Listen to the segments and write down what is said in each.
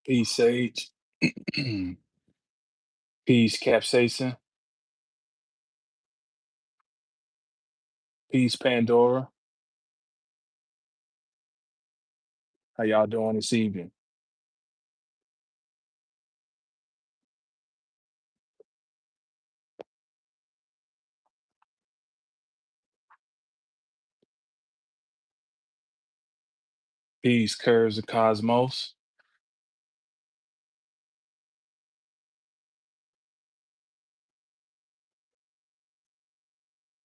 Peace, Sage. Peace, Capsaicin. Peace, Pandora. How y'all doing this evening? Peace, Curves of Cosmos.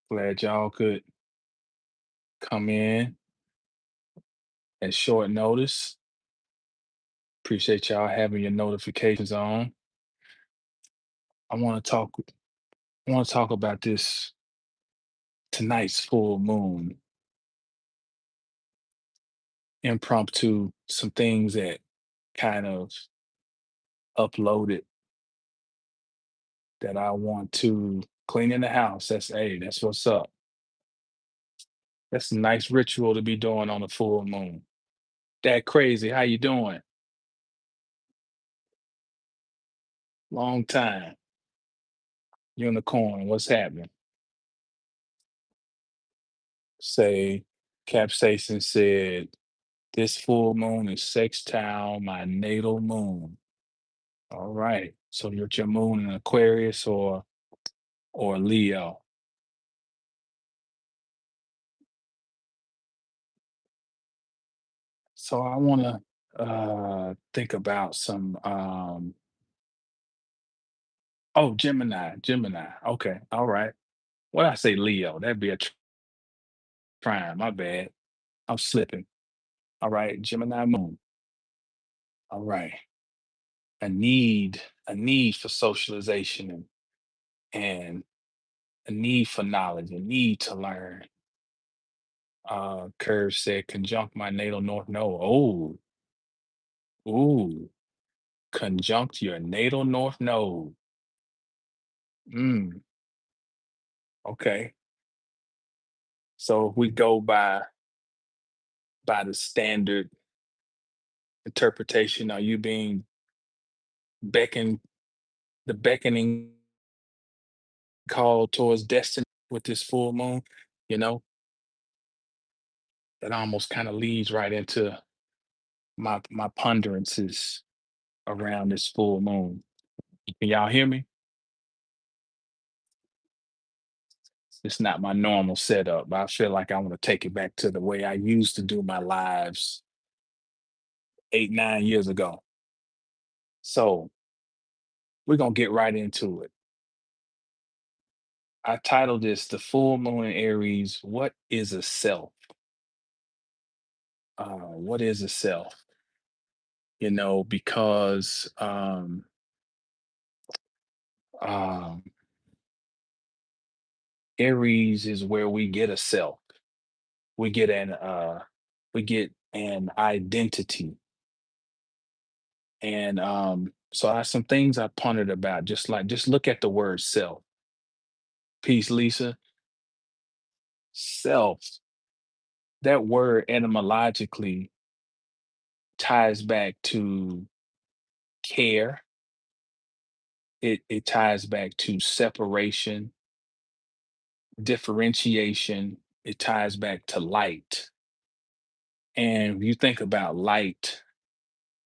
Glad y'all could come in at short notice. Appreciate y'all having your notifications on. I want to talk. I want to talk about this tonight's full moon impromptu. Some things that kind of uploaded that I want to clean in the house. That's what's up. That's a nice ritual to be doing on a full moon. That crazy. How you doing? Long time. Unicorn, what's happening? Say, Capsaicin said, this full moon is sextile my natal moon. All right. So you're your moon in Aquarius or Leo. So I wanna think about some oh Gemini. Okay, all right. What I say Leo, that'd be a trine. My bad. I'm slipping. All right, Gemini moon. All right. A need, a need for socialization and a need for knowledge, a need to learn. Curve said, conjunct my natal north node. Ooh, conjunct your natal north node. Mm, okay. So if we go by the standard interpretation, are you being beckoned, the beckoning call towards destiny with this full moon? You know, that almost kind of leads right into my ponderances around this full moon. Can y'all hear me? It's not my normal setup, but I feel like I want to take it back to the way I used to do my lives 8, 9 years ago. So we're gonna get right into it. I titled this "The Full Moon in Aries. What is a self? What is a self? Because um, Aries is where we get a self. We get an identity. And so I some things I pondered about, just look at the word self. Peace, Lisa. Self, that word etymologically ties back to care. It ties back to separation, differentiation. It ties back to light. And you think about light,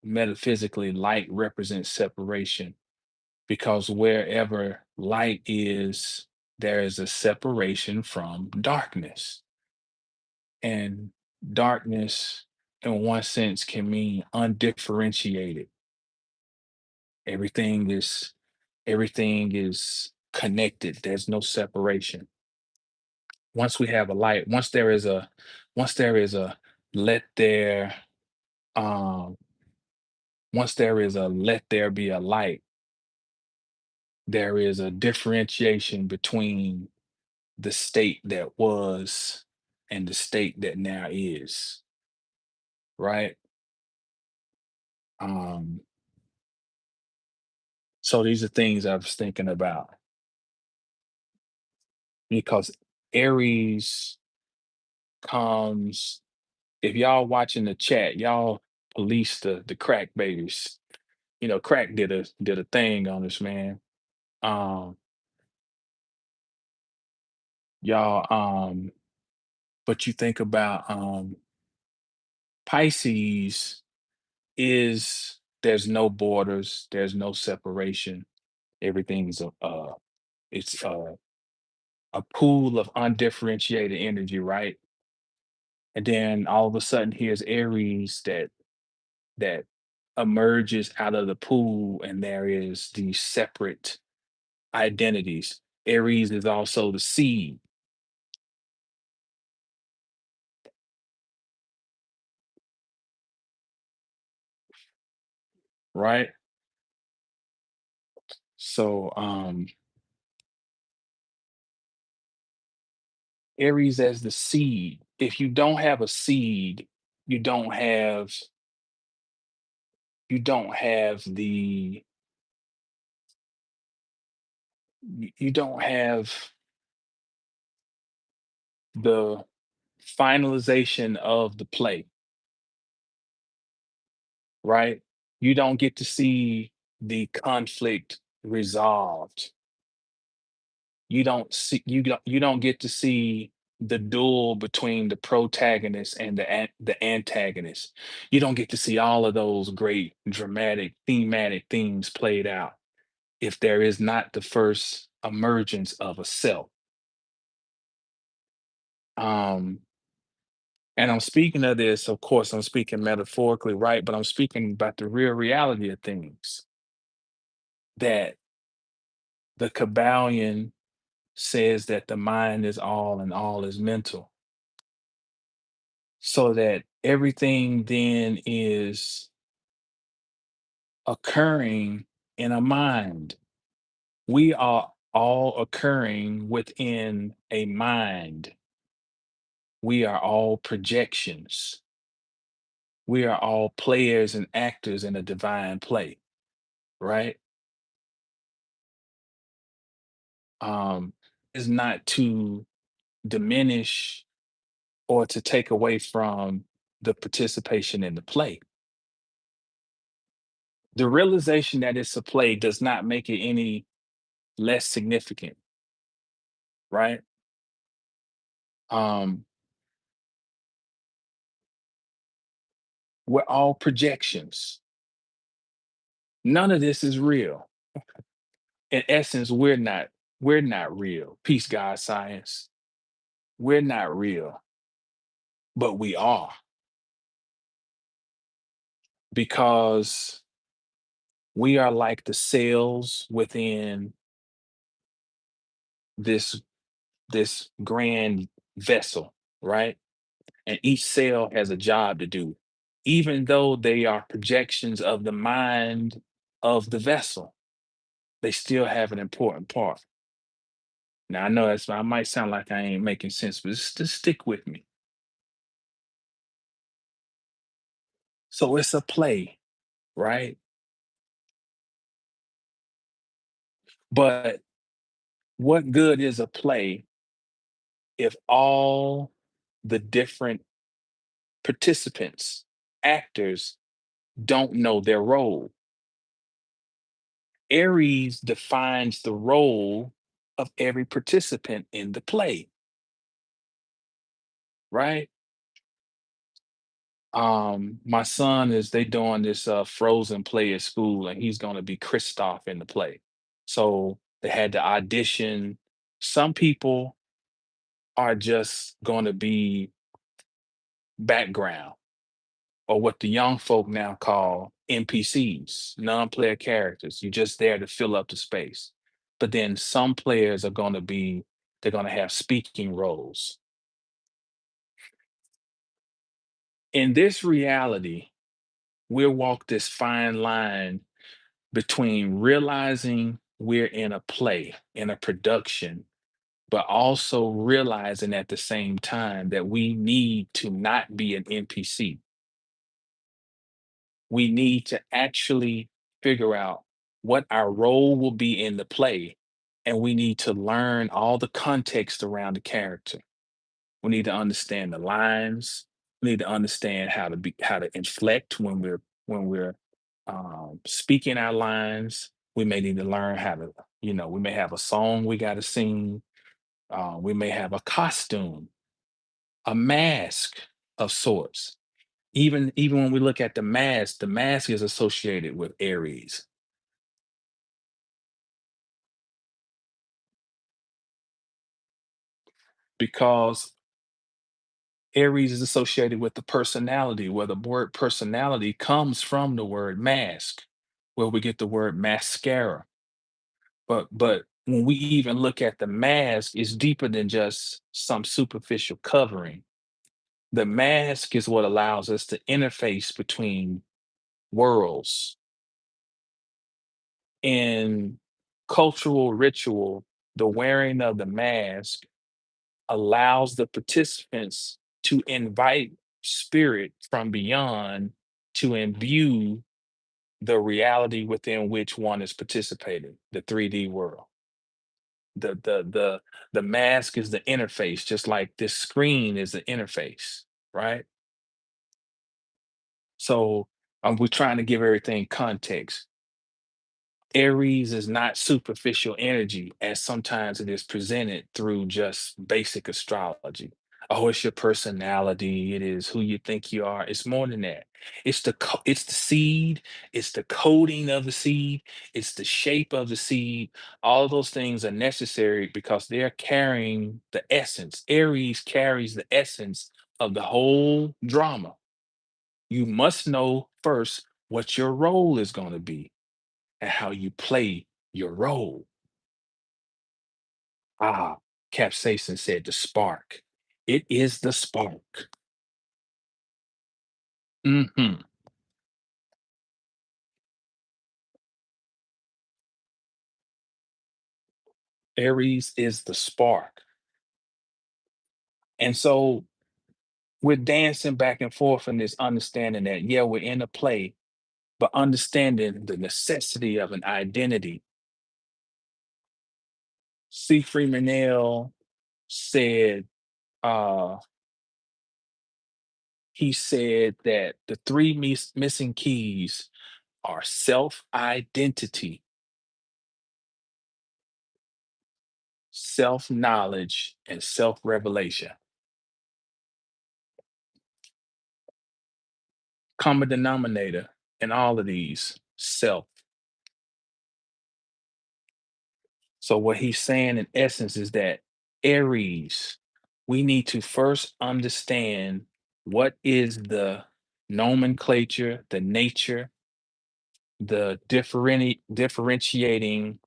metaphysically, light represents separation because wherever light is, there is a separation from darkness. And darkness, in one sense, can mean undifferentiated. Everything is everything is connected. There's no separation. Once we have a light, once there is a let there um once there is a let there be a light, there is a differentiation between the state that was and the state that now is, right? Um, so these are things I was thinking about because Aries comes, if y'all watching the chat, y'all police the crack babies. Crack did a thing on us, man. Um, y'all, but you think about Pisces is there's no borders, there's no separation. Everything's it's a pool of undifferentiated energy, right? And then all of a sudden here's Aries that emerges out of the pool, and there is these separate identities. Aries is also the seed, right? So Aries as the seed. If you don't have a seed, you don't have the you don't have the finalization of the play, right? You don't get to see the conflict resolved. You don't get to see the duel between the protagonist and the antagonist. You don't get to see all of those great dramatic thematic themes played out if there is not the first emergence of a self. Um, and I'm speaking of this, of course, I'm speaking metaphorically, right? But I'm speaking about the real reality of things that the Kabbalion says that the mind is all and all is mental. So that everything then is occurring in a mind. We are all occurring within a mind. We are all projections. We are all players and actors in a divine play, right? Is not to diminish or to take away from the participation in the play. The realization that it's a play does not make it any less significant, right? Um, we're all projections. None of this is real. In essence, we're not real. Peace, God, science. We're not real, but we are because we are like the cells within this this grand vessel, right? And each cell has a job to do, even though they are projections of the mind of the vessel. They still have an important part. Now I know I might sound like I ain't making sense, but just stick with me. So it's a play, right? But what good is a play if all the different participants, actors, don't know their role? Aries defines the role of every participant in the play, right? My son is they doing this Frozen play at school, and he's gonna be Kristoff in the play. So they had to audition. Some people are just gonna be background, or what the young folk now call NPCs, non-player characters. You're just there to fill up the space. But then some players are gonna be they're gonna have speaking roles. In this reality, we'll walk this fine line between realizing we're in a play, in a production, but also realizing at the same time that we need to not be an NPC. We need to actually figure out what our role will be in the play, and we need to learn all the context around the character. We need to understand the lines. We need to understand how to inflect when we're speaking our lines. We may need to learn how to, we may have a song we got to sing. We may have a costume, a mask of sorts. Even when we look at the mask is associated with Aries because Aries is associated with the personality, where the word personality comes from the word mask, where we get the word mascara. But when we even look at the mask, it's deeper than just some superficial covering. The mask is what allows us to interface between worlds. In cultural ritual, the wearing of the mask allows the participants to invite spirit from beyond to imbue the reality within which one is participating, the 3D world. The mask is the interface, just like this screen is the interface, right? So we're trying to give everything context. Aries is not superficial energy as sometimes it is presented through just basic astrology. Oh, it's your personality. It is who you think you are. It's more than that. It's the seed. It's the coding of the seed. It's the shape of the seed. All of those things are necessary because they're carrying the essence. Aries carries the essence of the whole drama. You must know first what your role is going to be and how you play your role. Ah, Capsaicin said the spark. It is the spark. Mhm. Aries is the spark. And so we're dancing back and forth in this understanding that, yeah, we're in a play, but understanding the necessity of an identity. C. Freeman said, uh, he said that the three missing keys are self identity, self knowledge, and self revelation. Common denominator in all of these self. So, what he's saying in essence is that Aries, we need to first understand what is the nomenclature, the nature, the differentiating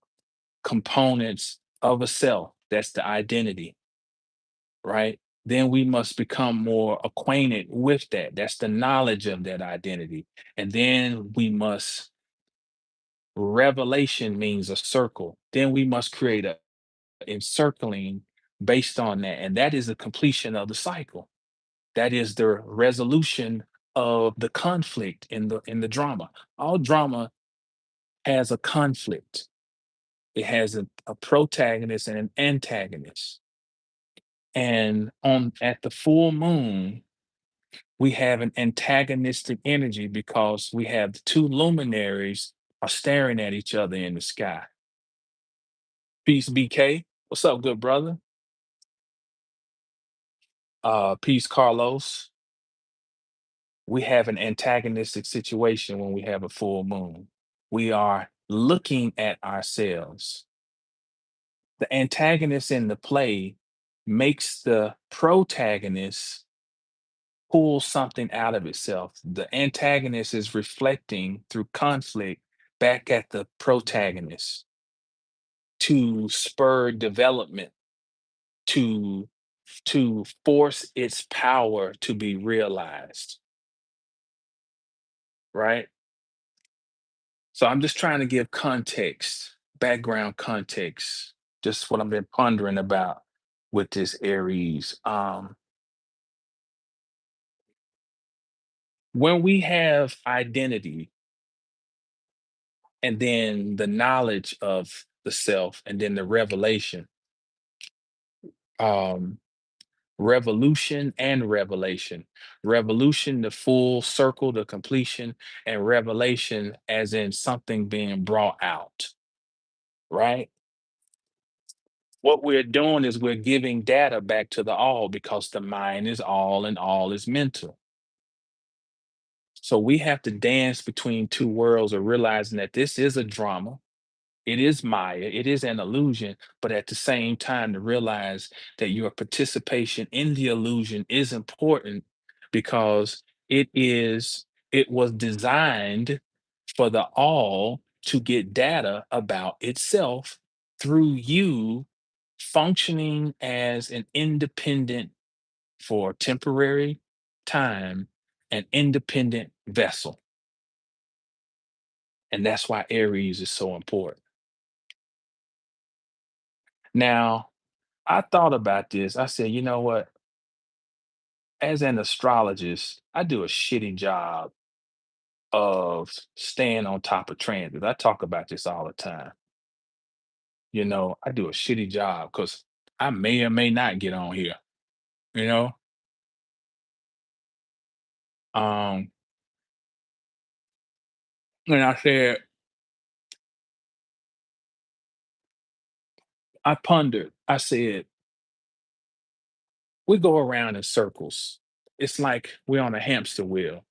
components of a self. That's the identity, right? Then we must become more acquainted with that. That's the knowledge of that identity. And then we must, revelation means a circle. Then we must create a encircling based on that. And that is the completion of the cycle. That is the resolution of the conflict in the drama. All drama has a conflict. It has a protagonist and an antagonist. And on at the full moon, we have an antagonistic energy because we have the two luminaries are staring at each other in the sky. Peace, BK. What's up, good brother? Peace, Carlos. We have an antagonistic situation when we have a full moon. We are looking at ourselves. The antagonist in the play makes the protagonist pull something out of itself. The antagonist is reflecting through conflict back at the protagonist to spur development, to force its power to be realized, right? So I'm just trying to give context, background context, just what I've been pondering about with this Aries. When we have identity and then the knowledge of the self and then the revelation, um, revolution and revelation. Revolution, the full circle, the completion, and revelation, as in something being brought out, right? What we're doing is we're giving data back to the all because the mind is all and all is mental. So we have to dance between two worlds of realizing that this is a drama. It is Maya, it is an illusion, but at the same time, to realize that your participation in the illusion is important because it was designed for the all to get data about itself through you functioning as an independent for temporary time, an independent vessel. And that's why Aries is so important. Now, I thought about this. I said, you know what? As an astrologist, I do a shitty job of staying on top of transits. I talk about this all the time. I do a shitty job because I may or may not get on here, you know? Um, and I said, I pondered, I said, we go around in circles. It's like we're on a hamster wheel.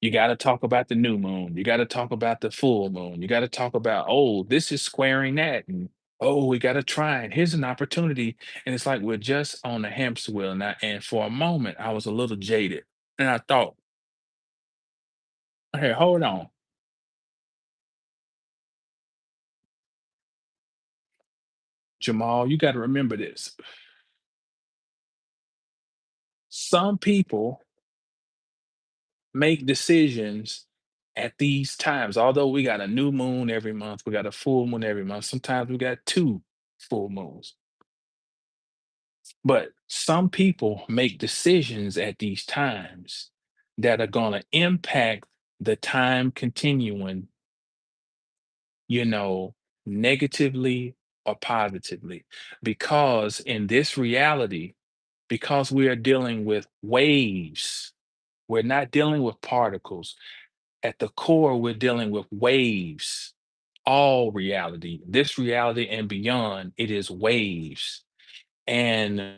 You got to talk about the new moon. You got to talk about the full moon. You got to talk about, oh, this is squaring that. And oh, we got to try it. Here's an opportunity. And it's like we're just on a hamster wheel. And for a moment, I was a little jaded. And I thought, hey, hold on. Jamal, you got to remember this. Some people make decisions at these times. Although we got a new moon every month, we got a full moon every month. Sometimes we got two full moons. But some people make decisions at these times that are going to impact the time continuum, you know, negatively or positively. Because in this reality, because we are dealing with waves, we're not dealing with particles. At the core, we're dealing with waves. All reality, this reality and beyond, it is waves. And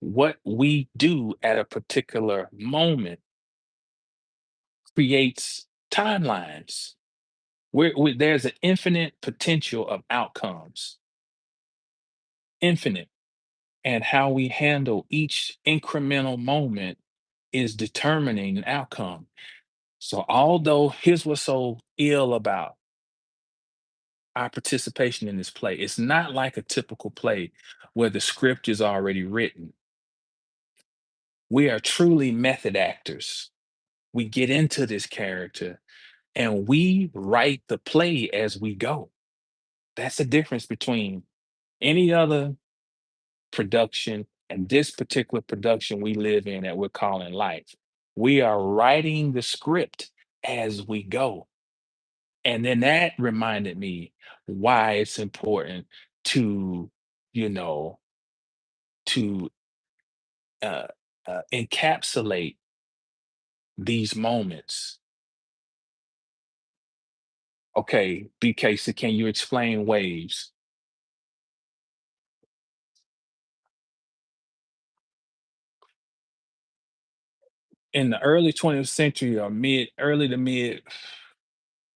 what we do at a particular moment creates timelines where there's an infinite potential of outcomes, infinite. And how we handle each incremental moment is determining an outcome. So, although here's what's so ill about our participation in this play, it's not like a typical play where the script is already written. We are truly method actors. We get into this character and we write the play as we go. That's the difference between any other production and this particular production we live in that we're calling life. We are writing the script as we go. And then that reminded me why it's important to, you know, to uh, encapsulate these moments. Okay, BK, so can you explain waves? In the early 20th century or early to mid,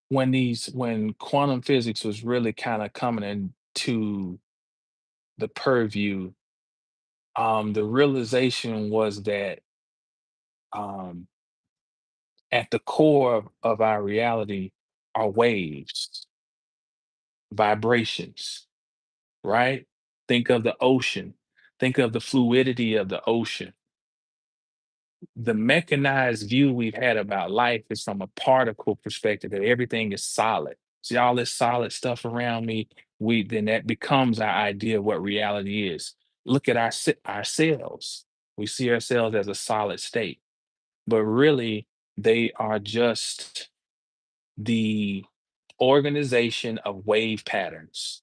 when quantum physics was really kind of coming into the purview, the realization was that um, at the core of our reality are waves, vibrations, right? Think of the ocean, think of the fluidity of the ocean. The mechanized view we've had about life is from a particle perspective that everything is solid. See all this solid stuff around me, we then that becomes our idea of what reality is. Look at our cells. We see ourselves as a solid state, but really they are just the organization of wave patterns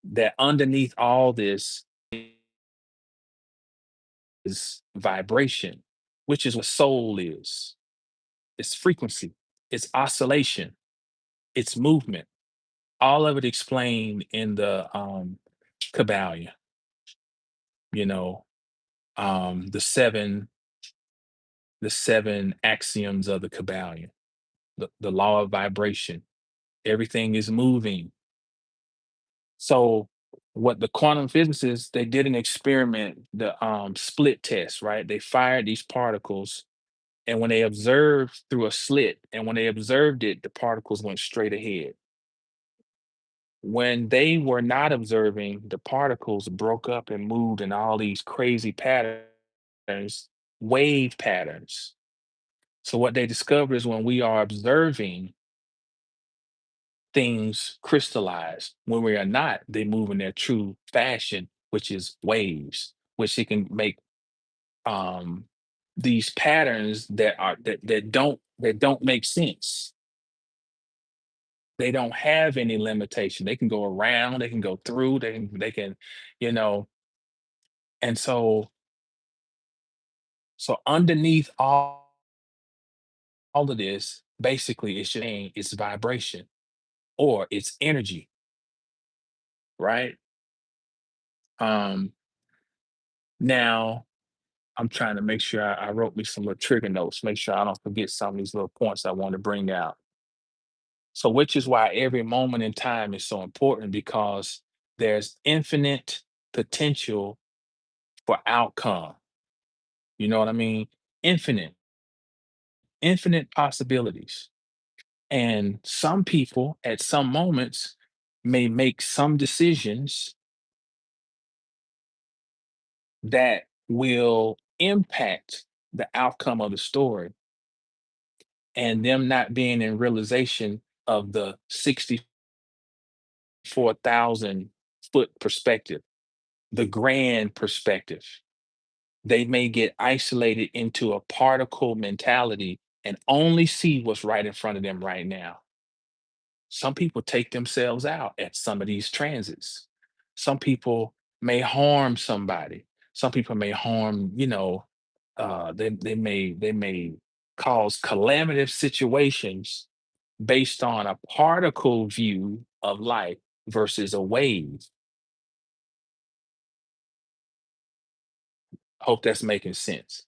that underneath all this is vibration, which is what soul is. It's frequency, it's oscillation, it's movement. All of it explained in the Kabbalion, you know, um, the seven the seven axioms of the Kabbalion, the law of vibration. Everything is moving. So what the quantum physicists, they did an experiment, the split test, right? They fired these particles, and when they observed through a slit, and when they observed it, the particles went straight ahead. When they were not observing, the particles broke up and moved in all these crazy patterns, wave patterns. So what they discovered is when we are observing, things crystallize. When we are not, they move in their true fashion, which is waves, which it can make um these patterns that don't make sense. They don't have any limitation. They can go around, they can go through, they can, you know, and so underneath all of this, basically it's just saying it's vibration or it's energy, right? Um Now I'm trying to make sure I wrote me some little trigger notes, make sure I don't forget some of these little points I want to bring out. So, which is why every moment in time is so important because there's infinite potential for outcome. You know what I mean? Infinite, infinite possibilities. And some people at some moments may make some decisions that will impact the outcome of the story and them not being in realization of the 64,000 foot perspective, the grand perspective. They may get isolated into a particle mentality and only see what's right in front of them right now. Some people take themselves out at some of these transits. Some people may harm somebody. Some people may harm, they may cause calamitous situations based on a particle view of life versus a wave. Hope that's making sense.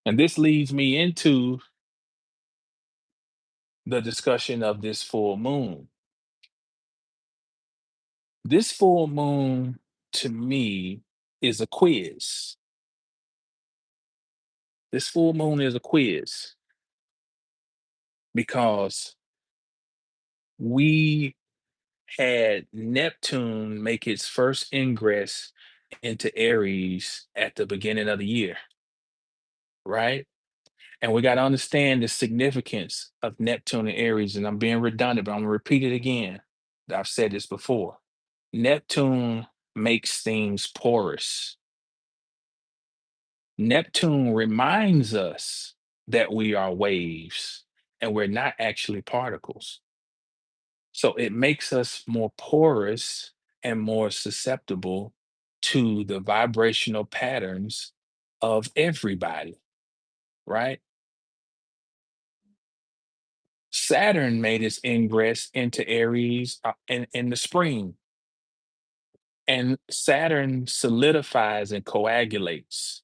And this leads me into the discussion of this full moon. This full moon to me is a quiz. This full moon is a quiz because we had Neptune make its first ingress into Aries at the beginning of the year, right? And we got to understand the significance of Neptune and Aries. And I'm being redundant, but I'm going to repeat it again. I've said this before. Neptune makes things porous. Neptune reminds us that we are waves and we're not actually particles. So it makes us more porous and more susceptible to the vibrational patterns of everybody, right? Saturn made its ingress into Aries in the spring, and Saturn solidifies and coagulates.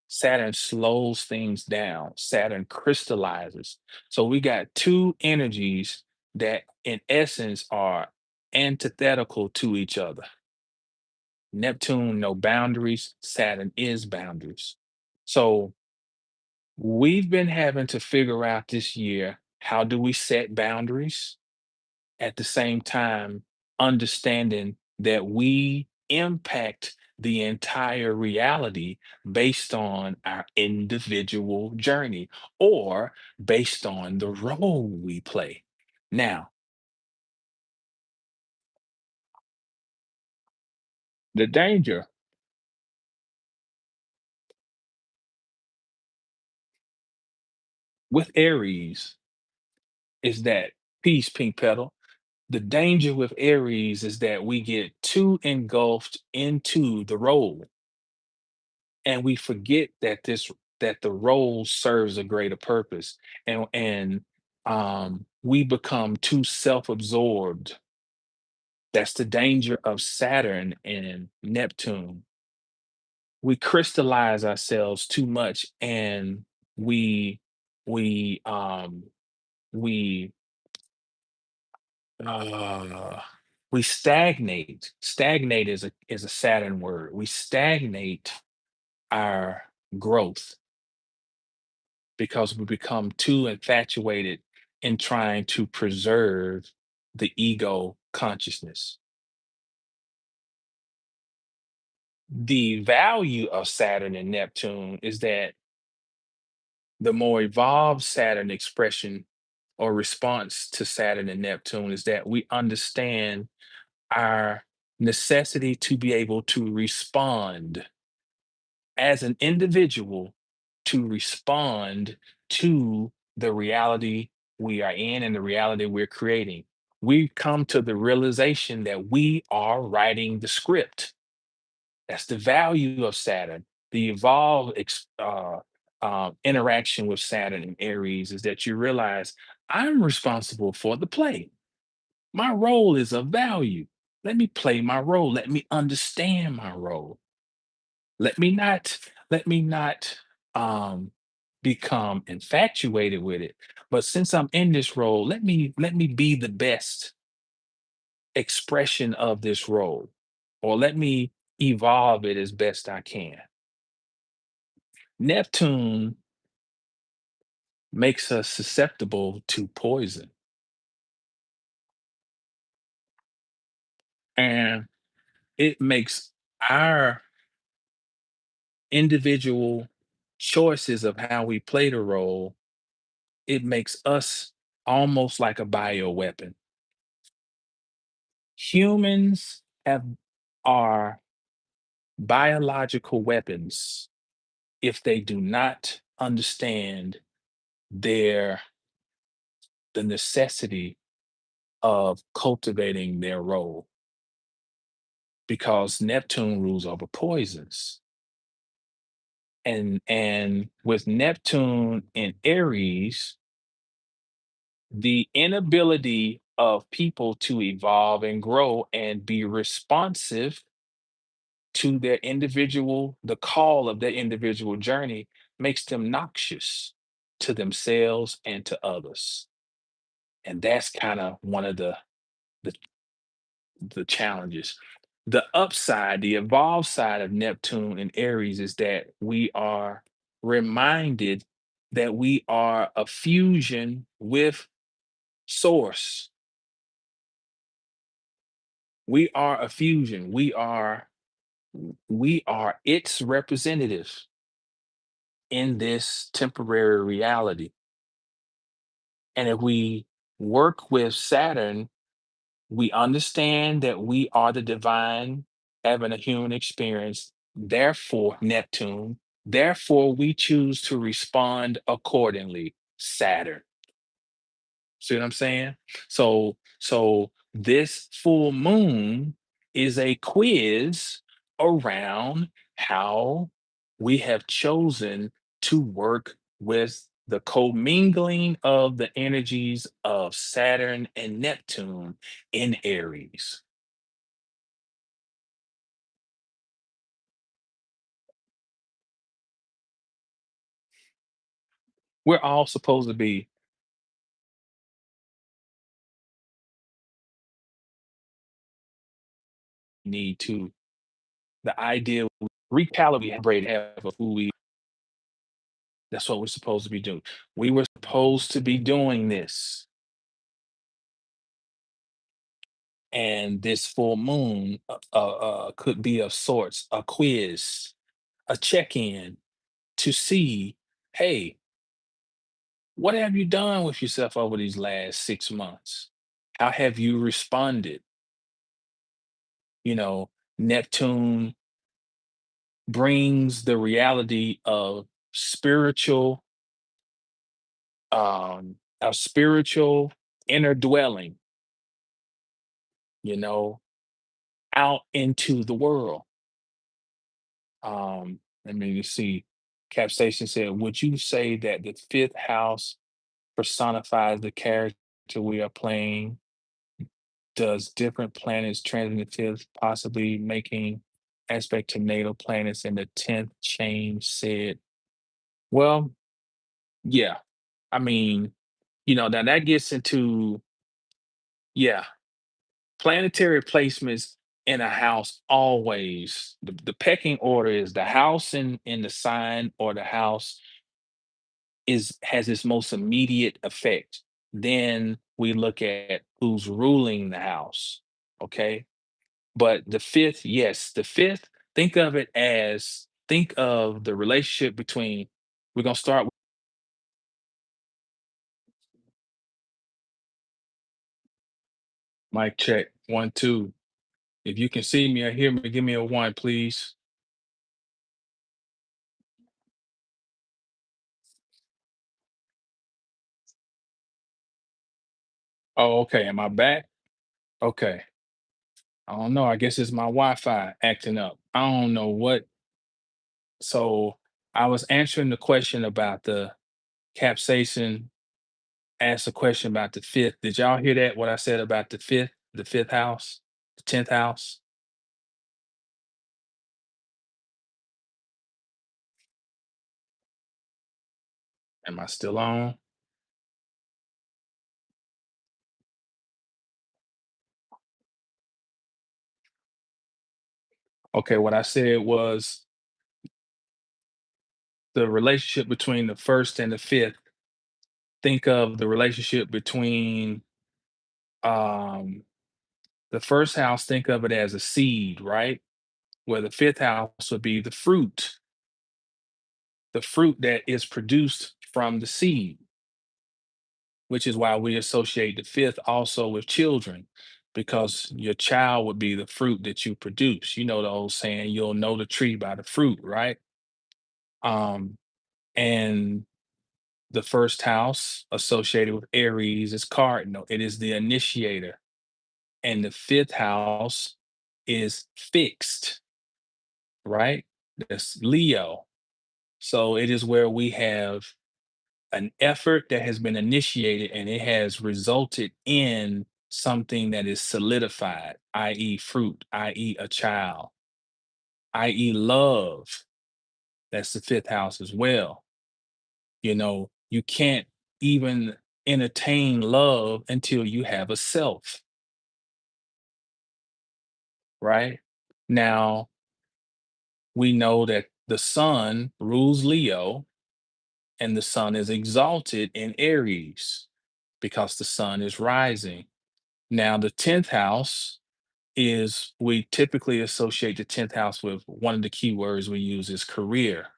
Saturn slows things down. Saturn crystallizes. So we got two energies that, in essence, are antithetical to each other. Neptune, no boundaries. Saturn is boundaries. So we've been having to figure out this year, how do we set boundaries? At the same time understanding that we impact the entire reality based on our individual journey or based on the role we play. Now, the danger with Aries is that Peace, pink petal. The danger with Aries is that we get too engulfed into the role, and we forget that the role serves a greater purpose, and we become too self-absorbed. That's the danger of Saturn and Neptune. We crystallize ourselves too much, and we we we uh we stagnate. Stagnate is a Saturn word. We stagnate our growth because we become too infatuated in trying to preserve the ego consciousness. The value of Saturn and Neptune is that the more evolved Saturn expression or response to Saturn and Neptune is that we understand our necessity to be able to respond as an individual, to respond to the reality we are in and the reality we're creating. We come to the realization that we are writing the script. That's the value of Saturn. The evolved interaction with Saturn and Aries is that you realize I'm responsible for the play. My role is of value. Let me play my role. Let me understand my role. Let me not let me not become infatuated with it. But since I'm in this role, let me be the best expression of this role, or let me evolve it as best I can. Neptune makes us susceptible to poison, and it makes our individual choices of how we play the role, it makes us almost like a bioweapon. Humans are biological weapons if they do not understand their the necessity of cultivating their role, because Neptune rules over poisons. And with Neptune in Aries, the inability of people to evolve and grow and be responsive to the call of their individual journey makes them noxious to themselves and to others. And that's kind of one of the the challenges. The upside, the evolved side of Neptune and Aries is that we are reminded that we are a fusion with source. We are a fusion. We are its representatives in this temporary reality. And if we work with Saturn, we understand that we are the divine having a human experience. Therefore, Neptune, therefore, we choose to respond accordingly, Saturn. See what I'm saying? So this full moon is a quiz around how we have chosen to work with the commingling of the energies of Saturn and Neptune in Aries. We're all supposed to be need to the idea recalibrate half of who we that's what we're supposed to be doing. We were supposed to be doing this. And this full moon could be of sorts a quiz, a check-in to see, hey, what have you done with yourself over these last 6 months? How have you responded? You know, Neptune brings the reality of spiritual, of spiritual inner dwelling, you know, out into the world. Let me just see. Capsation said, would you say that the fifth house personifies the character we are playing? Does different planets transit the fifth, possibly making aspect to natal planets in the 10th change said? Well, yeah. I mean, now that gets into, yeah, planetary placements in a house always, the pecking order is the house in the sign or the house is has its most immediate effect. Then we look at who's ruling the house. Okay. But the fifth, yes, the fifth, think of the relationship between, we're gonna start with mic check. 1, 2. If you can see me or hear me, give me a one, please. Oh, okay. Am I back? Okay. I don't know. I guess it's my Wi-Fi acting up. I don't know what. So I was answering the question about the capsaicin, asked a question about the fifth. Did y'all hear that? What I said about the fifth house, the 10th house? Am I still on? Okay, what I said was the relationship between the first and the fifth. Think of the relationship between um the first house, think of it as a seed, right? Where the fifth house would be the fruit that is produced from the seed, which is why we associate the fifth also with children, because your child would be the fruit that you produce. You know the old saying, you'll know the tree by the fruit, right? And the first house associated with Aries is cardinal. It is the initiator. And the fifth house is fixed, right? That's Leo. So it is where we have an effort that has been initiated and it has resulted in something that is solidified, i.e., fruit, i.e., a child, i.e., love. That's the fifth house as well. You can't even entertain love until you have a self, right? Now, we know that the sun rules Leo and the sun is exalted in Aries because the sun is rising. Now, the 10th house is, we typically associate the 10th house with one of the key words we use is career.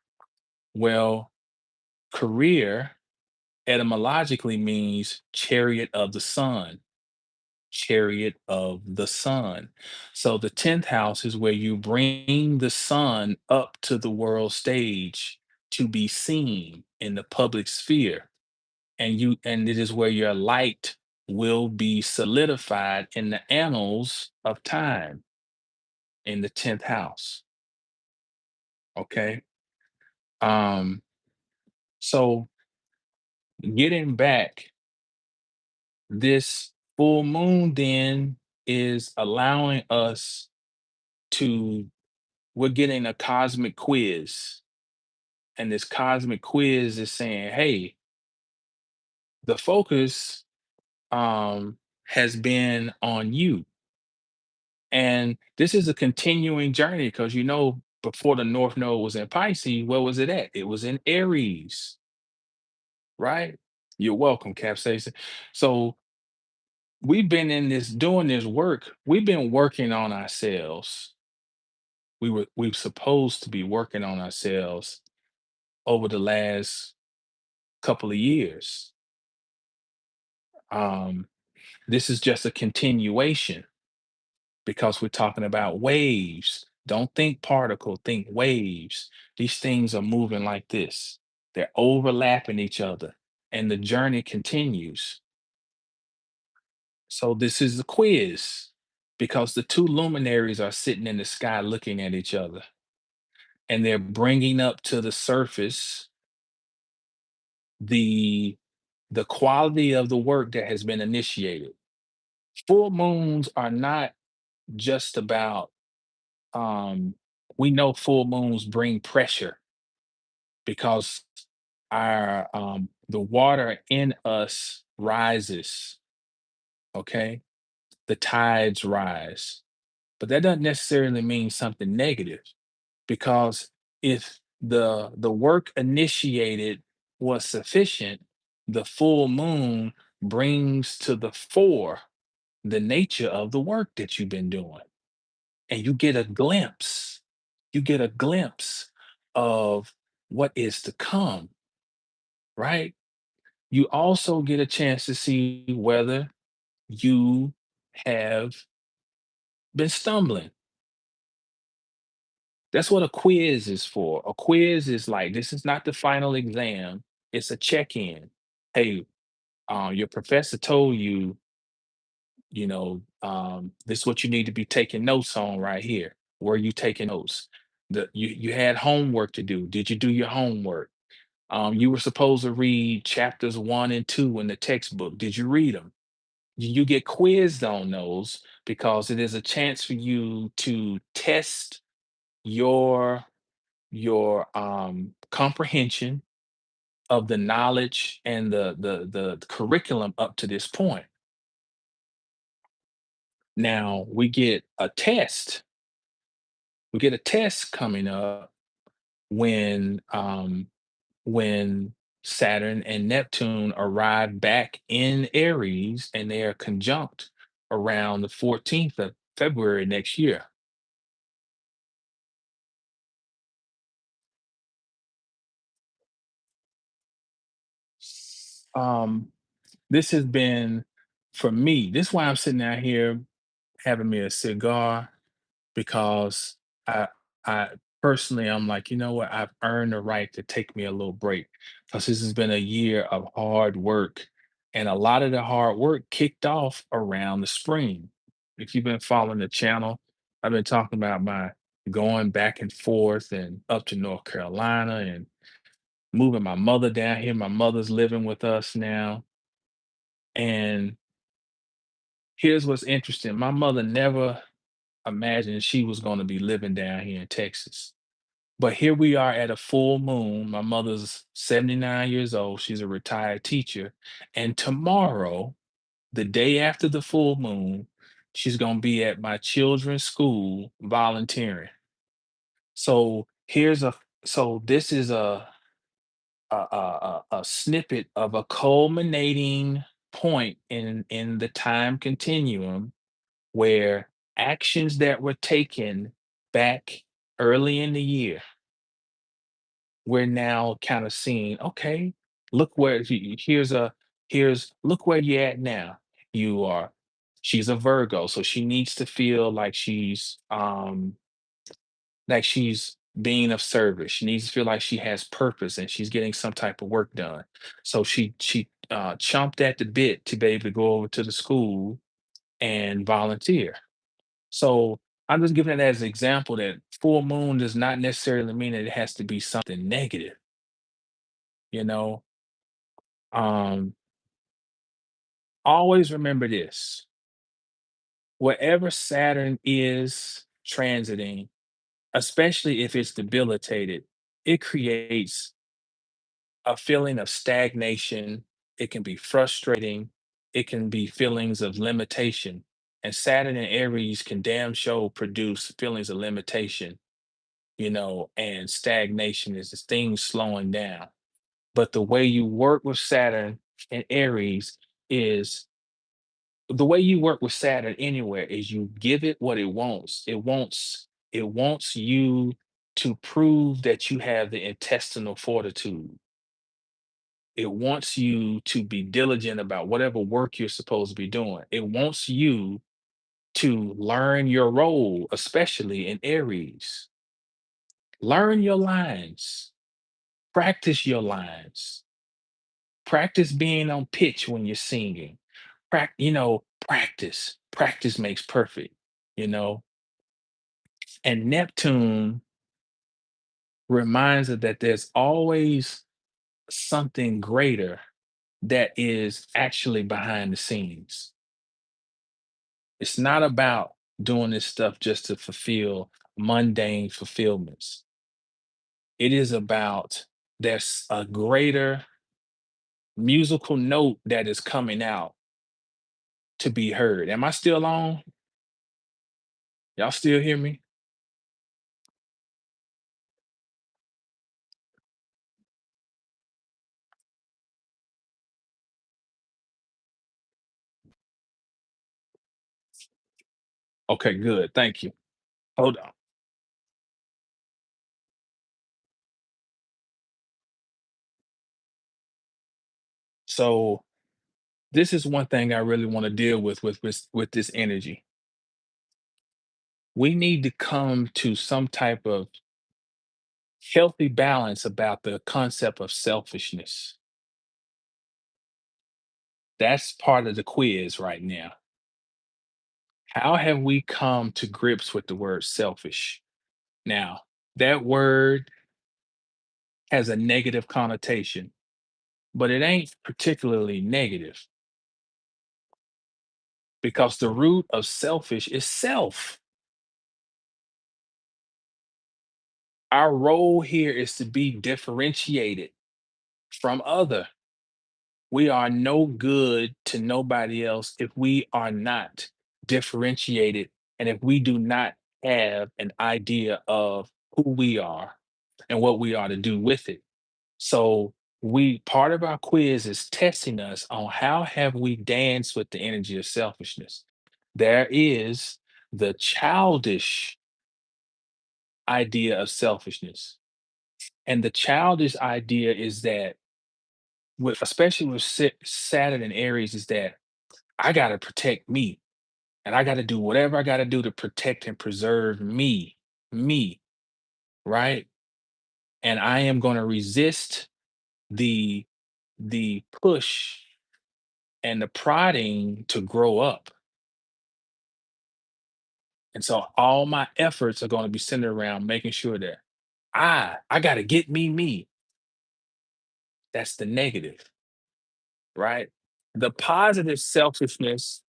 Well, career etymologically means chariot of the sun, chariot of the sun. So the 10th house is where you bring the sun up to the world stage to be seen in the public sphere. And it is where your light will be solidified in the annals of time in the 10th house. Okay. Um, so getting back, this full moon then is allowing us to, we're getting a cosmic quiz. And this cosmic quiz is saying, hey, the focus has been on you. And this is a continuing journey because before the North Node was in Pisces, where was it at? It was in Aries, right? You're welcome, Capsaicin. So we've been in this doing this work. We've been working on ourselves. We've supposed to be working on ourselves over the last couple of years. Um, this is just a continuation because we're talking about waves. Don't think particle, think waves. These things are moving like this. They're overlapping each other and the journey continues. So this is a quiz because the two luminaries are sitting in the sky looking at each other, and they're bringing up to the surface the the quality of the work that has been initiated. Full moons are not just about um we know full moons bring pressure because our the water in us rises, okay? The tides rise. But that doesn't necessarily mean something negative, because if the work initiated was sufficient, the full moon brings to the fore the nature of the work that you've been doing, and you get a glimpse of what is to come, right? You also get a chance to see whether you have been stumbling. That's what a quiz is for. A quiz is like, this is not the final exam, it's a check-in. Hey, your professor told you, this is what you need to be taking notes on right here. Were you taking notes? You had homework to do. Did you do your homework? You were supposed to read chapters 1 and 2 in the textbook. Did you read them? You get quizzed on those because it is a chance for you to test your comprehension of the knowledge and the curriculum up to this point. Now we get a test coming up when when Saturn and Neptune arrive back in Aries, and they are conjunct around the 14th of February next year. um this has been, for me, this is why I'm sitting out here having me a cigar, because I I personally, I'm like, you know what? I've earned the right to take me a little break, because this has been a year of hard work. And a lot of the hard work kicked off around the spring. If you've been following the channel, I've been talking about my going back and forth and up to North Carolina and moving my mother down here. My mother's living with us now. And here's what's interesting. My mother never imagined she was going to be living down here in Texas. But here we are at a full moon. My mother's 79 years old. She's a retired teacher. And tomorrow, the day after the full moon, she's going to be at my children's school volunteering. So this is a snippet of a culminating point in the time continuum where actions that were taken back early in the year, we're now kind of seeing, okay, look where look where you're at now. You are She's a Virgo, so she needs to feel like she's being of service. She needs to feel like she has purpose and she's getting some type of work done. So she chomped at the bit to be able to go over to the school and volunteer. So I'm just giving it as an example that full moon does not necessarily mean that it has to be something negative, you know. Um, Always remember this: wherever Saturn is transiting, especially if it's debilitated, it creates a feeling of stagnation. It can be frustrating. It can be feelings of limitation. And Saturn and Aries can damn sure produce feelings of limitation, and stagnation is this thing slowing down. But the way you work with Saturn and Aries is the way you work with Saturn anywhere is you give it what it wants. It wants you to prove that you have the intestinal fortitude. It wants you to be diligent about whatever work you're supposed to be doing. It wants you to learn your role, especially in Aries. Learn your lines, practice your lines, practice being on pitch when you're singing, practice makes perfect, you know. And Neptune reminds us that there's always something greater that is actually behind the scenes. It's not about doing this stuff just to fulfill mundane fulfillments. It is about there's a greater musical note that is coming out to be heard. Am I still on? Y'all still hear me? Okay, good. Thank you. Hold on. So this is one thing I really want to deal with this energy. We need to come to some type of healthy balance about the concept of selfishness. That's part of the quiz right now. How have we come to grips with the word selfish? Now, that word has a negative connotation, but it ain't particularly negative because the root of selfish is self. Our role here is to be differentiated from other. We are no good to nobody else if we are not differentiated and if we do not have an idea of who we are and what we are to do with it. So we part of our quiz is testing us on how have we danced with the energy of selfishness. There is the childish idea of selfishness. And the childish idea is that with especially with Saturn and Aries is that I got to protect me and I got to do whatever I got to do to protect and preserve me, right? And I am going to resist the push and the prodding to grow up. And so all my efforts are going to be centered around making sure that I got to get me. That's the negative, right? The positive selfishness,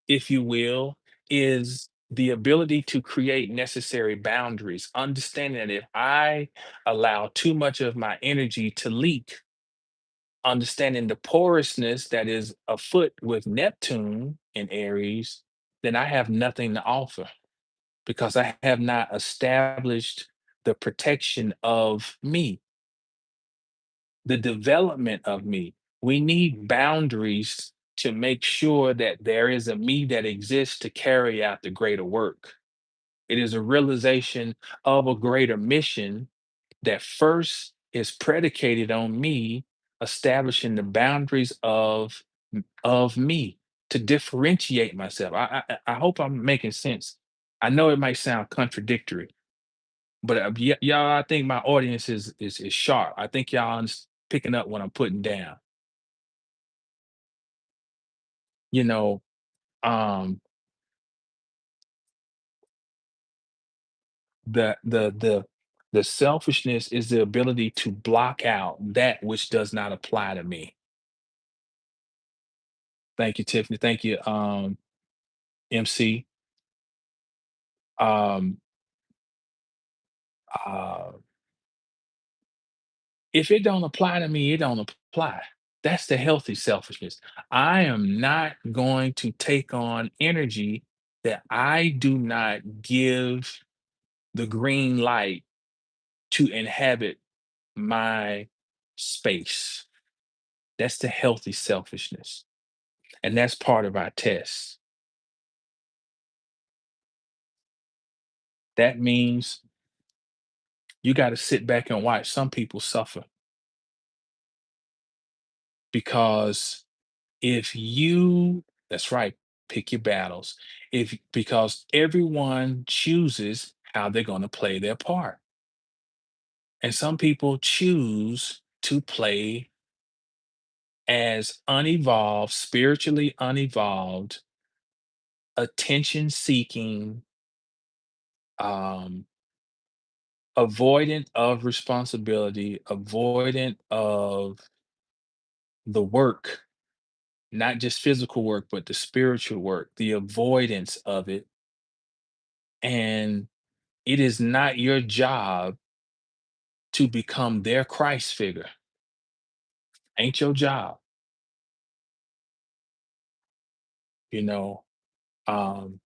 if you will, is the ability to create necessary boundaries, understanding that if I allow too much of my energy to leak, understanding the porousness that is afoot with Neptune in Aries, then I have nothing to offer because I have not established the protection of me, the development of me. We need boundaries to make sure that there is a me that exists to carry out the greater work. It is a realization of a greater mission that first is predicated on me establishing the boundaries of me to differentiate myself. I hope I'm making sense. I know it might sound contradictory, but y'all, I think my audience is sharp. I think y'all picking up what I'm putting down. You know, um, the the selfishness is the ability to block out that which does not apply to me. Thank you, Tiffany. Thank you, MC. Um, uh, if it don't apply to me, it don't apply. That's the healthy selfishness. I am not going to take on energy that I do not give the green light to inhabit my space. That's the healthy selfishness. And that's part of our test. That means you got to sit back and watch some people suffer because if you, that's right, pick your battles. If because everyone chooses how they're going to play their part. And some people choose to play as unevolved, spiritually unevolved, attention seeking, um, avoidant of responsibility, avoidant of the work, not just physical work, but the spiritual work, the avoidance of it. And it is not your job to become their Christ figure. Ain't your job, you know. Um,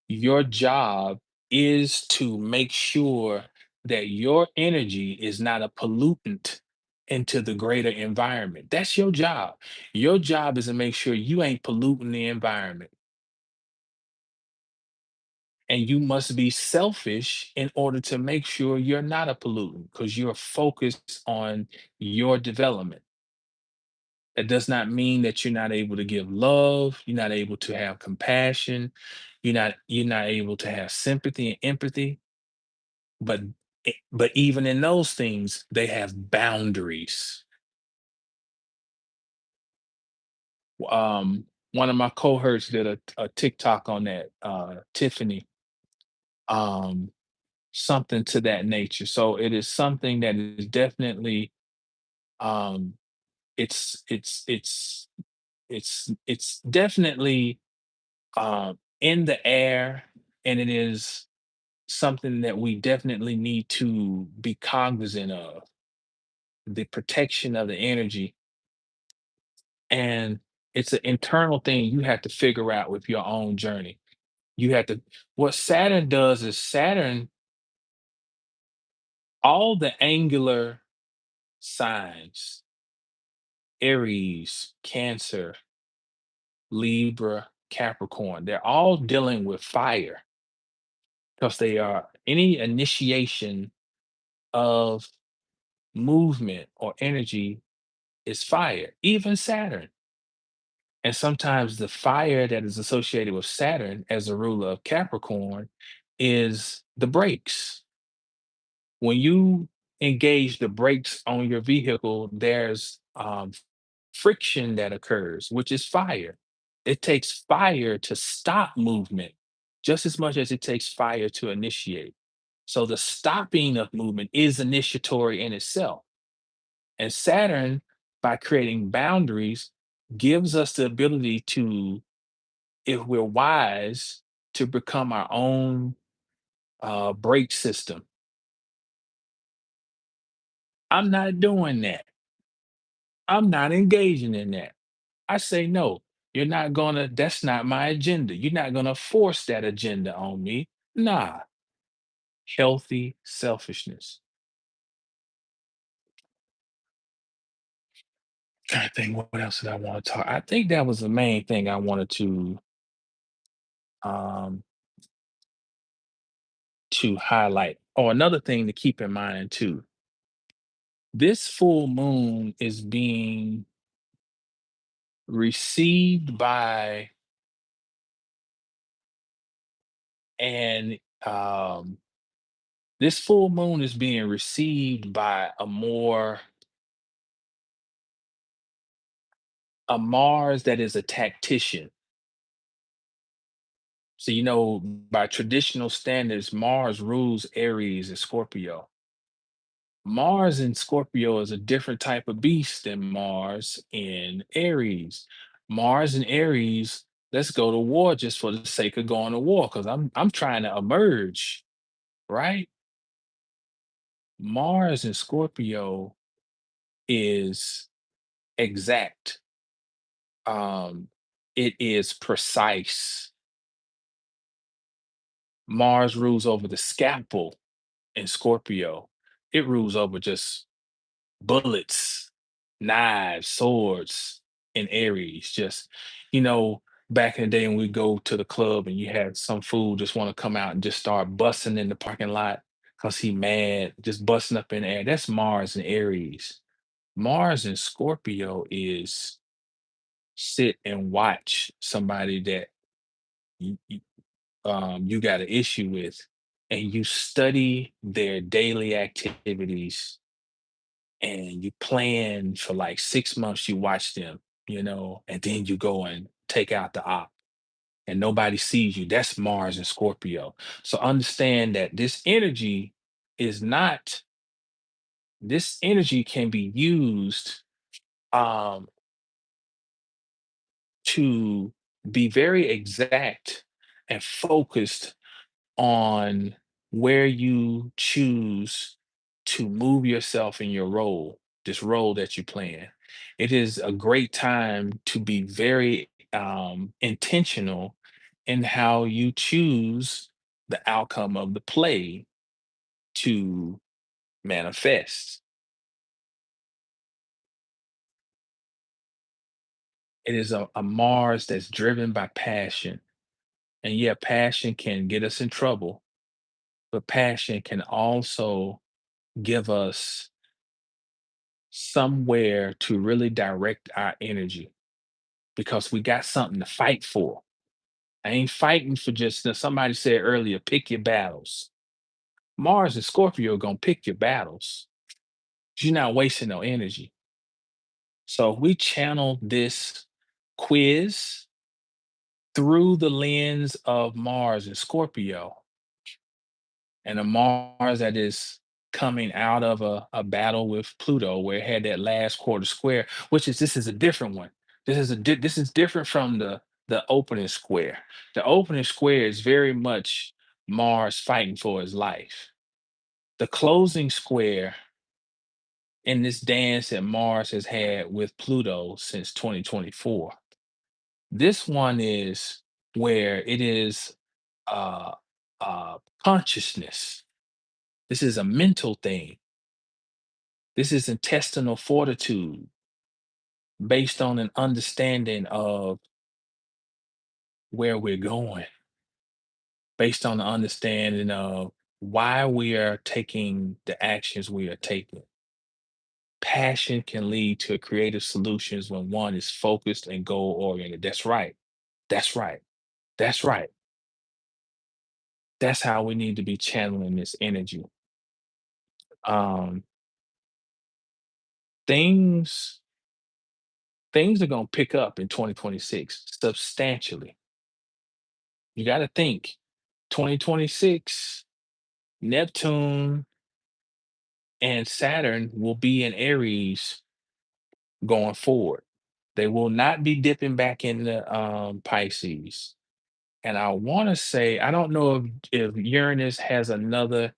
your job is to make sure that your energy is not a pollutant into the greater environment. That's your job. Your job is to make sure you ain't polluting the environment. And you must be selfish in order to make sure you're not a pollutant because you're focused on your development. That does not mean that you're not able to give love, you're not able to have compassion, you're not able to have sympathy and empathy, but but even in those things, they have boundaries. One of my cohorts did a TikTok on that, Tiffany, um, something to that nature. So it is something that is definitely, um, it's it's it's it's definitely in the air, and it is something that we definitely need to be cognizant of, the protection of the energy. And it's an internal thing you have to figure out with your own journey. You have to, what Saturn does is Saturn, all the angular signs, Aries, Cancer, Libra, Capricorn, they're all dealing with fire because they are any initiation of movement or energy is fire, even Saturn. And sometimes the fire that is associated with Saturn as a ruler of Capricorn is the brakes. When you engage the brakes on your vehicle, there's friction that occurs, which is fire. It takes fire to stop movement just as much as it takes fire to initiate. So the stopping of movement is initiatory in itself. And Saturn, by creating boundaries, gives us the ability to, if we're wise, to become our own brake system. I'm not doing that. I'm not engaging in that. I say, no, you're not gonna, that's not my agenda. You're not gonna force that agenda on me. Nah, healthy selfishness. I think what else did I want to talk? I think that was the main thing I wanted um to highlight. Oh, another thing to keep in mind too. This full moon is being received by and this full moon is being received by a Mars that is a tactician. So by traditional standards, Mars rules Aries and Scorpio. Mars in Scorpio is a different type of beast than Mars in Aries. Mars in Aries, let's go to war just for the sake of going to war, because I'm trying to emerge, right? Mars in Scorpio is exact. Um, it is precise. Mars rules over the scalpel in Scorpio. It rules over just bullets, knives, swords in Aries. Just, you know, back in the day when we go to the club and you had some fool just want to come out and just start busting in the parking lot because he mad, just busting up in the air. That's Mars and Aries. Mars and Scorpio is sit and watch somebody that you got an issue with, and you study their daily activities, and you plan for like 6 months. You watch them. and then you go and take out the op and nobody sees you. That's Mars and Scorpio. So understand that is not, this energy can be used um, to be very exact and focused on where you choose to move yourself in your role, this role that you play in. It is a great time to be very intentional in how you choose the outcome of the play to manifest. It is a Mars that's driven by passion. And yeah, passion can get us in trouble, but passion can also give us somewhere to really direct our energy because we got something to fight for. I ain't fighting for just, somebody said earlier, pick your battles. Mars and Scorpio are going to pick your battles. You're not wasting no energy. So if we channel this quiz through the lens of Mars and Scorpio, and a Mars that is coming out of a battle with Pluto where it had that last quarter square, which is, this is a different one. This is different from the opening square. The opening square is very much Mars fighting for his life. The closing square in this dance that Mars has had with Pluto since 2024. This one is where it is uh consciousness. This is a mental thing. This is intestinal fortitude based on an understanding of where we're going, based on the understanding of why we are taking the actions we are taking. Passion can lead to creative solutions when one is focused and goal oriented. That's right. That's right. That's right. That's how we need to be channeling this energy. Um, things things are going to pick up in 2026 substantially. You got to think 2026, Neptune and Saturn will be in Aries going forward. They will not be dipping back into Pisces. And I want to say, I don't know if Uranus has another.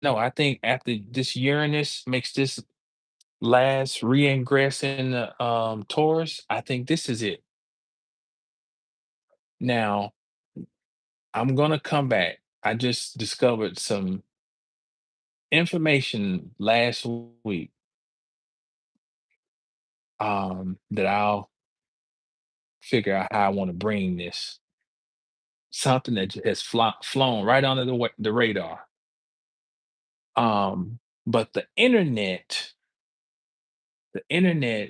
No, I think after this Uranus makes this last re-ingress in the Taurus, I think this is it. Now, I'm gonna come back. I just discovered some information last week that I'll figure out how I want to bring this. Something that has flown right under the radar. But the internet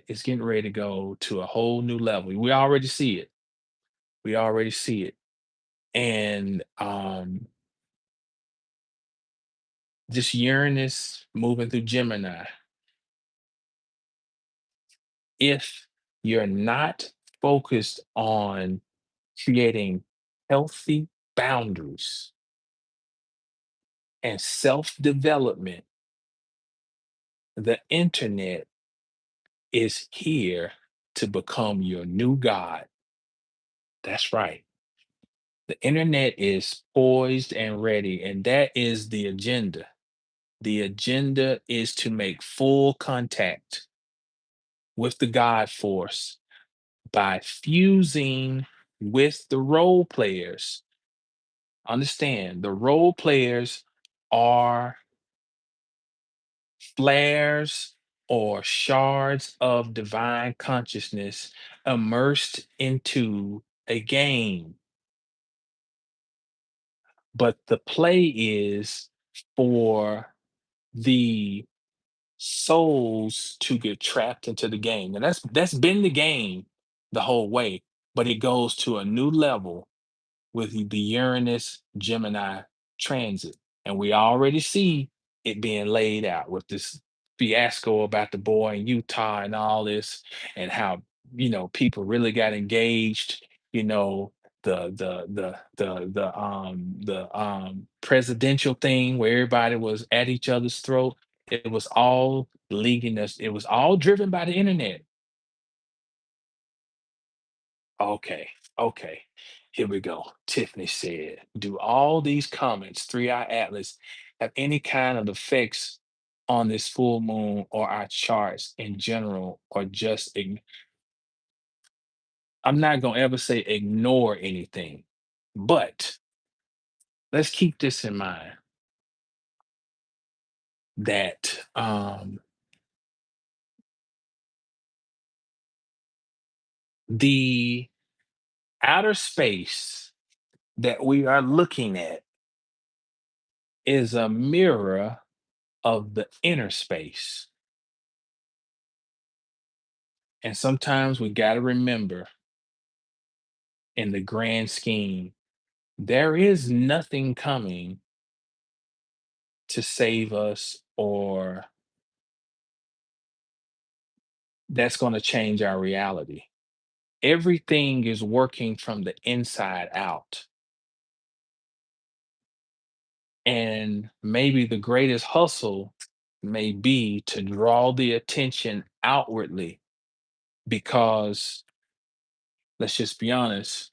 is getting ready to go to a whole new level. We already see it. We already see it. And this Uranus moving through Gemini, if you're not focused on creating healthy boundaries and self development, the internet is here to become your new God. That's right. The internet is poised and ready, and that is the agenda. The agenda is to make full contact with the God force by fusing with the role players. Understand, the role players are flares or shards of divine consciousness immersed into a game. But the play is for the souls to get trapped into the game. And that's been the game the whole way, but it goes to a new level with the Uranus Gemini transit. And we already see it being laid out with this fiasco about the boy in Utah and all this, and how people really got engaged, you know, the presidential thing where everybody was at each other's throat. It was all leading us, it was all driven by the internet. Okay, okay. Here we go. Tiffany said, do all these comments, 3-Eye Atlas, have any kind of effects on this full moon or our charts in general, or just I'm not gonna ever say ignore anything, but let's keep this in mind that the outer space that we are looking at is a mirror of the inner space. And sometimes we got to remember, in the grand scheme, there is nothing coming to save us or that's going to change our reality. Everything is working from the inside out. And maybe the greatest hustle may be to draw the attention outwardly because let's just be honest,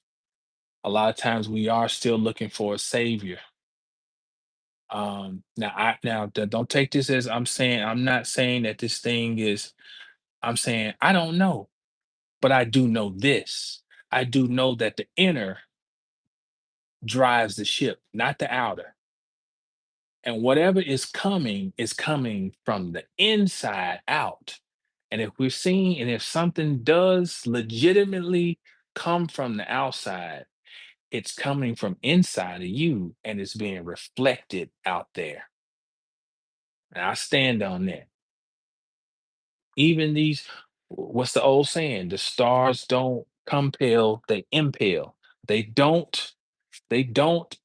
a lot of times we are still looking for a savior. Don't take this as I'm not saying that this thing is, I'm saying I don't know, but I do know this. I do know that the inner drives the ship, not the outer. And whatever is coming from the inside out. And if we're seeing, and if something does legitimately come from the outside, it's coming from inside of you and it's being reflected out there. And I stand on that. Even what's the old saying? The stars don't compel, they impel. They don't, they don't,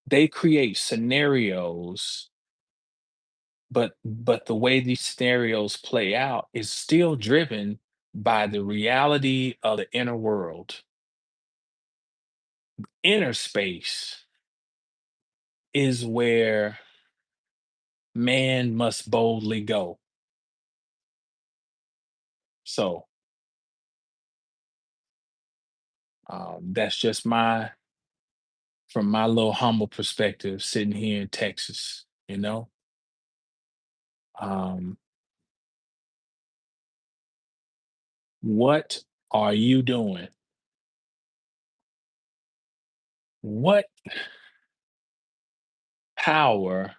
they create scenarios, but the way these scenarios play out is still driven by the reality of the inner world. Inner space is where man must boldly go. So that's just from my little humble perspective, sitting here in Texas. Um, what are you doing? What power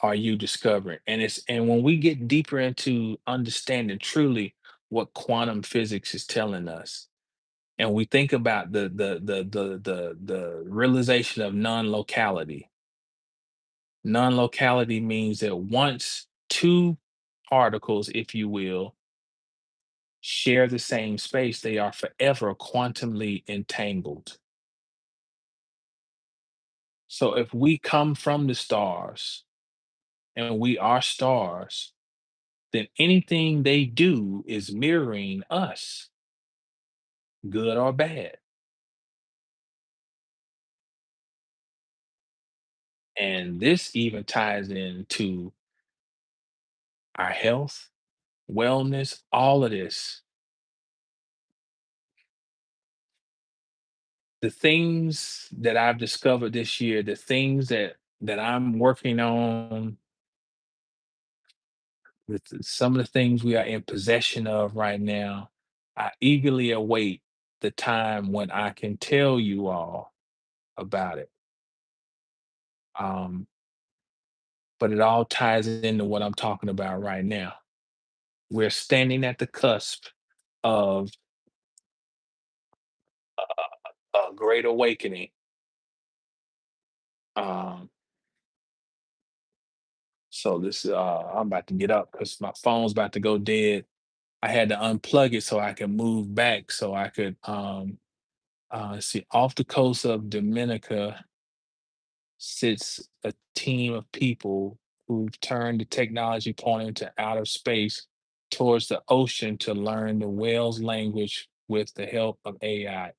are you discovering? And when we get deeper into understanding truly what quantum physics is telling us, and we think about the realization of non-locality. Non-locality means that once two particles, if you will, share the same space, they are forever quantumly entangled. So if we come from the stars and we are stars, then anything they do is mirroring us, good or bad. And this even ties into our health, wellness, all of this. The things that I've discovered this year, the things that I'm working on, some of the things we are in possession of right now, I eagerly await the time when I can tell you all about it. Um, but it all ties into what I'm talking about right now. We're standing at the cusp of a great awakening. Um, so I'm about to get up because my phone's about to go dead. I had to unplug it so I could move back so I could see, off the coast of Dominica sits a team of people who've turned the technology point into outer space. towards the ocean to learn the whale's language with the help of AI.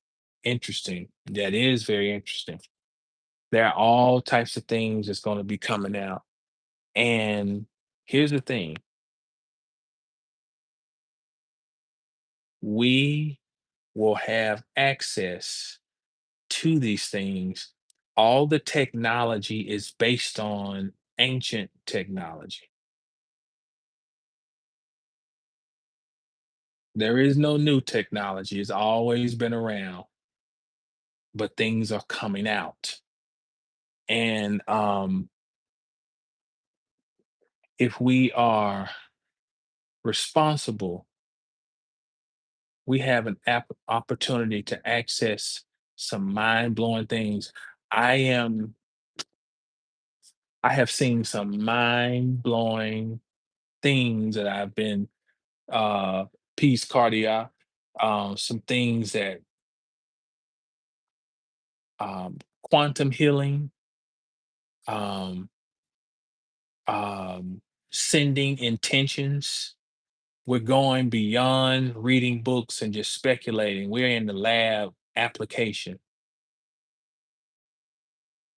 Interesting. That is very interesting. There are all types of things that's going to be coming out. And here's the thing, we will have access to these things. All the technology is based on ancient technology. There is no new technology, it's always been around, but things are coming out. And if we are responsible, we have an opportunity to access some mind-blowing things. I am I have seen some mind-blowing things that I've been uh peace cardia, some things that um quantum healing, um um sending intentions. We're going beyond reading books and just speculating. We're in the lab application.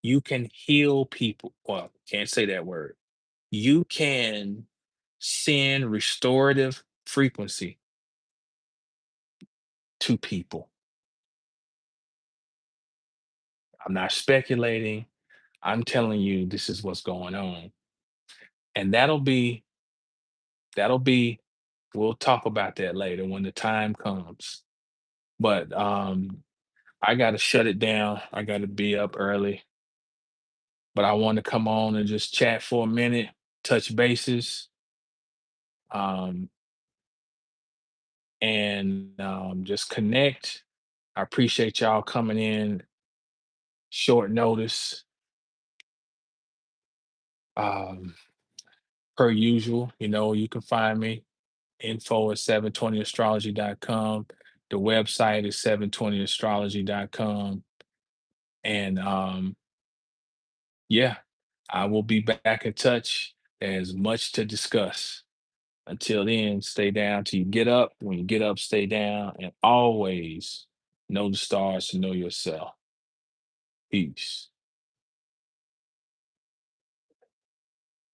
You can heal people. Well, can't say that word. You can send restorative frequency to people. I'm not speculating. I'm telling you this is what's going on. And that'll be we'll talk about that later when the time comes. But I got to shut it down. I got to be up early, but I want to come on and just chat for a minute, touch bases, um, and just connect. I appreciate y'all coming in short notice, um, per usual. You know, you can find me info at 720astrology.com. The website is 720astrology.com. And yeah, I will be back in touch. There's much to discuss. Until then, stay down till you get up. When you get up, stay down. And always know the stars to know yourself. Peace.